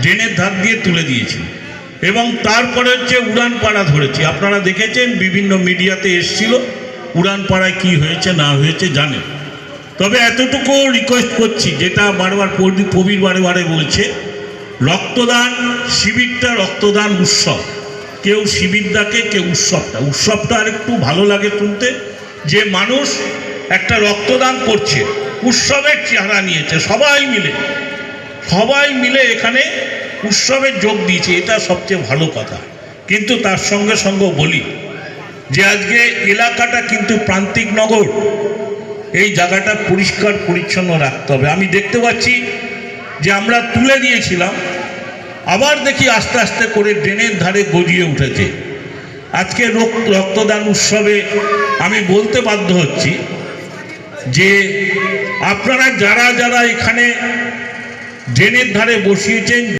ড্রেনের ধার দিয়ে তুলে দিয়েছি এবং তারপরে হচ্ছে উড়ানপাড়া ধরেছি। আপনারা দেখেছেন বিভিন্ন মিডিয়াতে এসেছিল, উড়ানপাড়ায় কি হয়েছে না হয়েছে জানেন। তবে এতটুকু রিকোয়েস্ট করছি, যেটা বারবার প্রবীর বারে বলছে, রক্তদান শিবিরটা রক্তদান উৎসব, কেউ শিবির ডাকে কেউ উৎসবটা আর একটু ভালো লাগে শুনতে, যে মানুষ একটা রক্তদান করছে, উৎসবের চেহারা নিয়েছে, সবাই মিলে এখানে উৎসবে যোগ দিয়েছে, এটা সবচেয়ে ভালো কথা। কিন্তু তার সঙ্গে সঙ্গে বলি যে আজকে এলাকাটা কিন্তু প্রান্তিক নগর, এই জায়গাটা পরিষ্কার পরিচ্ছন্ন রাখতে হবে। আমি দেখতে পাচ্ছি যে আমরা তুলে দিয়েছিলাম, আবার দেখি আস্তে আস্তে করে ড্রেনের ধারে গজিয়ে উঠেছে। আজকে রক্তদান উৎসবে আমি বলতে বাধ্য হচ্ছি যে আপনারা যারা এখানে ড্রেনের ধারে বসিয়েছেন,